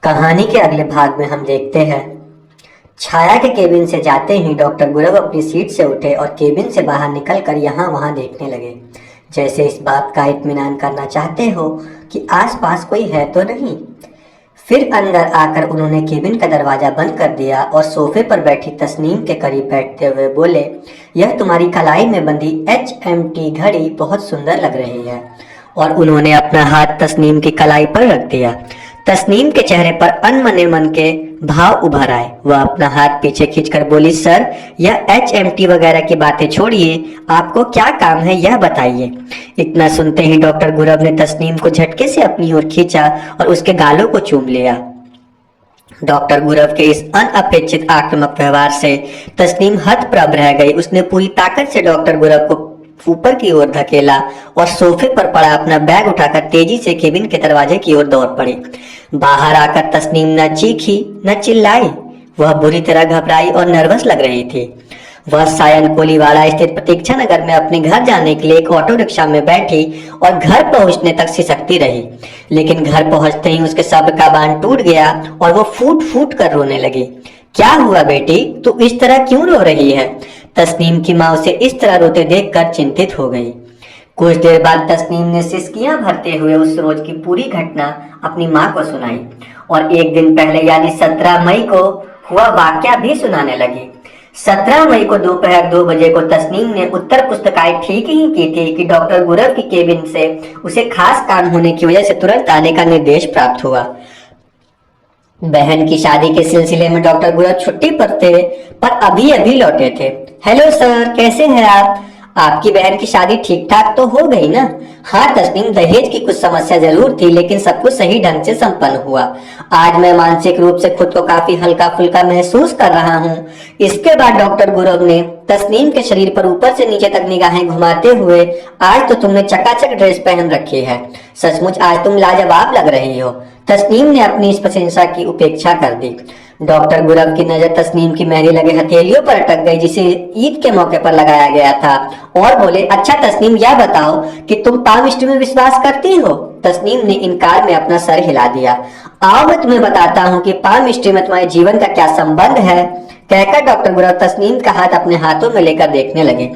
कहानी के अगले भाग में हम देखते हैं छाया के केबिन से जाते ही डॉक्टर गुरव अपनी सीट से उठे और केबिन से बाहर निकलकर यहाँ वहाँ देखने लगे, जैसे इस बात का इत्मीनान करना चाहते हो कि आसपास कोई है तो नहीं। फिर अंदर आकर उन्होंने केबिन का दरवाजा बंद कर दिया और सोफे पर बैठी तस्नीम के करीब बैठते हुए बोले, यह तुम्हारी कलाई में बंधी HMT घड़ी बहुत सुंदर लग रही है। और उन्होंने अपना हाथ तस्नीम की कलाई पर रख दिया। तस्नीम के चेहरे पर अनमने मन के भाव उभर आए। वह अपना हाथ पीछे खींचकर बोली, सर यह HMT वगैरह की बातें छोड़िए, आपको क्या काम है यह बताइए। इतना सुनते ही डॉक्टर गुरव ने तस्नीम को झटके से अपनी ओर खींचा और उसके गालों को चूम लिया। डॉक्टर गुरव के इस अनअपेक्षित आक्रामक व्यवहार से तस्नीम हतप्रभ रह गई। उसने पूरी ताकत से डॉक्टर गुरव को ऊपर की ओर धकेला और सोफे पर पड़ा अपना बैग उठाकर तेजी से केबिन के दरवाजे की ओर दौड़ पड़ी। बाहर आकर तस्नीम न चीखी न चिल्लाई। वह बुरी तरह घबराई और नर्वस लग रही थी। वह सायन कोलीवाड़ा स्थित प्रतीक्षा नगर में अपने घर जाने के लिए एक ऑटो रिक्शा में बैठी और घर पहुंचने तक सिसकती रही, लेकिन घर पहुंचते ही उसके सब्र का बांध टूट गया और वो फूट फूट कर रोने लगी। क्या हुआ बेटी, तू इस तरह क्यों रो रही है? तस्नीम की माँ उसे इस तरह रोते देखकर चिंतित हो गई। कुछ देर बाद तस्नीम ने सिसकियां भरते हुए उस रोज की पूरी घटना अपनी माँ को सुनाई और एक दिन पहले यानी 17 मई को हुआ वाकया भी सुनाने लगी। 17 मई को दोपहर 2 बजे को तस्नीम ने उत्तर पुस्तिकाएं ठीक ही की थी कि डॉक्टर गुरव की केबिन से उसे खास काम होने की वजह से तुरंत आने का निर्देश प्राप्त हुआ। बहन की शादी के सिलसिले में डॉक्टर गुरव छुट्टी पर थे, पर अभी अभी लौटे थे। हेलो सर, कैसे हैं आप? आपकी बहन की शादी ठीक ठाक तो हो गई ना? हाँ तस्नीम, दहेज की कुछ समस्या जरूर थी, लेकिन सब कुछ सही ढंग से संपन्न हुआ। आज मैं मानसिक रूप से खुद को काफी हल्का फुल्का महसूस कर रहा हूँ। इसके बाद डॉक्टर गुरव ने तस्नीम के शरीर पर ऊपर से नीचे तक निगाहें घुमाते हुए, आज तो तुमने चकाचक ड्रेस पहन रखी है, सचमुच आज तुम लाजवाब लग रही हो। तस्नीम ने अपनी इस प्रशंसा की उपेक्षा कर दी। डॉक्टर गुरव की नजर तस्नीम की मेहंदी लगे हथेलियों पर अटक गई, जिसे ईद के मौके पर लगाया गया था, और बोले, अच्छा तस्नीम यह बताओ कि तुम पामिस्ट्री में विश्वास करती हो? तस्नीम ने इनकार में अपना सर हिला दिया। आओ मैं तुम्हें बताता हूँ कि पामिस्ट्री में तुम्हारे जीवन का क्या संबंध है, कहकर डॉक्टर गुरव तस्नीम का हाथ अपने हाथों में लेकर देखने लगे।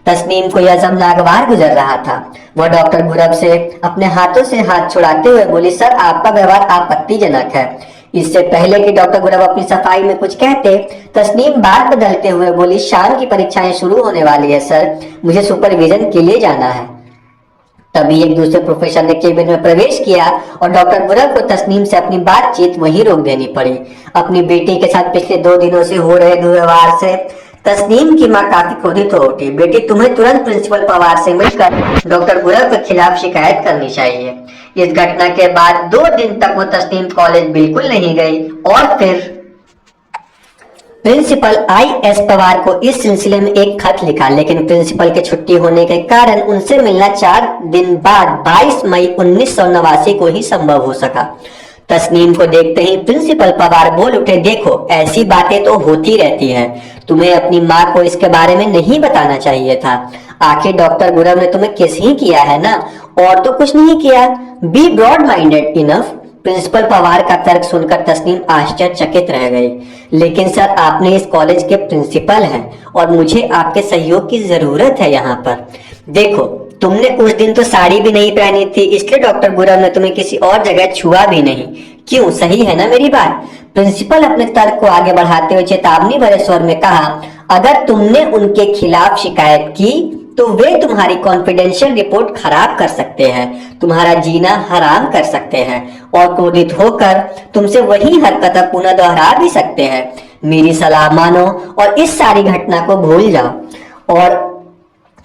तस्नीम को यह सब नागवार गुजर रहा था। वह डॉक्टर गुरव से अपने हाथों से हाथ छुड़ाते हुए बोली, सर आपका व्यवहार आपत्तिजनक है। इससे पहले कि डॉक्टर गुरव अपनी सफाई में कुछ कहते, तस्नीम बात बदलते हुए बोली, शाम की परीक्षाएं शुरू होने वाली है सर, मुझे सुपरविजन के लिए जाना है। तभी एक दूसरे प्रोफेसर ने केबिन में प्रवेश किया और डॉक्टर गुरव को तस्नीम से अपनी बातचीत वहीं रोक देनी पड़ी। अपनी बेटी के साथ पिछले 2 दिनों से हो रहे दुर्व्यवहार से तस्नीम की मां काफी क्रोधित हो उठी। बेटी, तुम्हें तुरंत प्रिंसिपल पवार से मिलकर डॉक्टर गुरव के खिलाफ शिकायत करनी चाहिए। इस घटना के बाद 2 दिन तक वो तस्नीम कॉलेज बिल्कुल नहीं गई और फिर प्रिंसिपल IS पवार को इस सिलसिले में एक खत लिखा, लेकिन प्रिंसिपल के छुट्टी होने के कारण उनसे मिलना 4 दिन बाद 22 मई 1989 को ही संभव हो सका। तस्नीम को देखते ही प्रिंसिपल पवार बोल उठे, देखो ऐसी बातें तो होती रहती हैं, तुम्हें अपनी माँ को इसके बारे में नहीं बताना चाहिए था। आखिर डॉक्टर गुरव ने तुम्हें किस ही किया है ना, और तो कुछ नहीं किया। Be broad minded enough. Principal Pawar का तर्क सुनकर तस्नीम आश्चर्यचकित रह गई। लेकिन सर आपने इस कॉलेज के प्रिंसिपल हैं और मुझे आपके सहयोग की जरूरत है यहाँ पर। देखो तुमने उस दिन तो साड़ी भी नहीं पहनी थी, इसलिए डॉक्टर गुरव ने तुम्हें किसी और जगह छुआ भी नहीं। क्यों, सही है ना मेरी बात? प्रिंसिपल अपने तर्क को आगे बढ़ाते हुए चेतावनी भरे स्वर में कहा, अगर तुमने उनके खिलाफ शिकायत की तो वे तुम्हारी कॉन्फिडेंशियल रिपोर्ट खराब कर सकते हैं, तुम्हारा जीना हराम कर सकते हैं और क्रोधित होकर तुमसे वही हरकत पुनः दोहरा भी सकते हैं। मेरी सलाह मानो और इस सारी घटना को भूल जाओ। और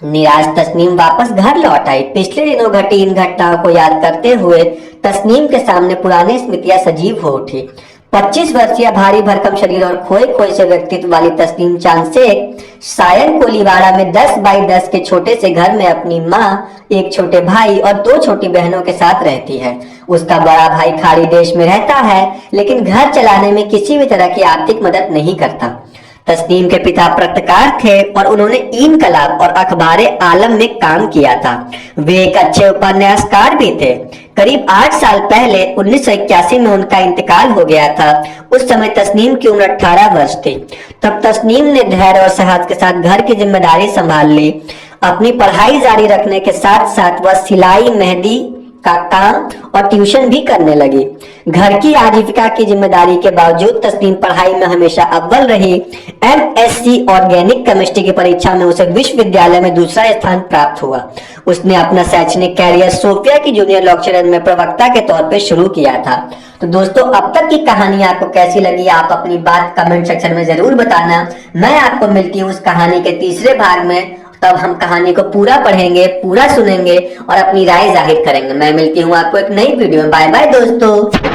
निराश तस्नीम वापस घर लौट आई। पिछले दिनों घटी इन घटनाओं को याद करते हुए तस्नीम के सामने पुरानी स्मृतियां सजीव हो उठी। 25 वर्षीय भारी भरकम शरीर और खोए खोए से व्यक्तित्व वाली तस्नीम चांद शेख सायन कोलीवाड़ा में 10 बाई 10 के छोटे से घर में अपनी माँ, एक छोटे भाई और 2 छोटी बहनों के साथ रहती है। उसका बड़ा भाई खाड़ी देश में रहता है, लेकिन घर चलाने में किसी भी तरह की आर्थिक मदद नहीं करता। तस्नीम के पिता पत्रकार थे और उन्होंने इनकलाब और अखबार आलम में काम किया था। वे एक अच्छे उपन्यासकार भी थे। करीब 8 साल पहले 1981 में उनका इंतकाल हो गया था। उस समय तस्नीम की उम्र 18 वर्ष थी। तब तस्नीम ने धैर्य और साहस के साथ घर की जिम्मेदारी संभाल ली। अपनी पढ़ाई जारी रखने के साथ साथ वह सिलाई, मेहंदी का काम और ट्यूशन भी करने लगी। घर की आजीविका की जिम्मेदारी के बावजूद तस्नीम पढ़ाई में हमेशा अव्वल रही। एमएससी ऑर्गेनिक केमिस्ट्री की परीक्षा में उसे विश्वविद्यालय में दूसरा स्थान प्राप्त हुआ। उसने अपना शैक्षणिक कैरियर सोफिया की जूनियर लेक्चरर में प्रवक्ता के तौर पर शुरू किया था। तो दोस्तों, अब तक की कहानी आपको कैसी लगी, आप अपनी बात कमेंट सेक्शन में जरूर बताना। मैं आपको मिलती हूँ उस कहानी के तीसरे भाग में। तब हम कहानी को पूरा पढ़ेंगे, पूरा सुनेंगे और अपनी राय जाहिर करेंगे। मैं मिलती हूँ आपको एक नई वीडियो में। बाय बाय दोस्तों।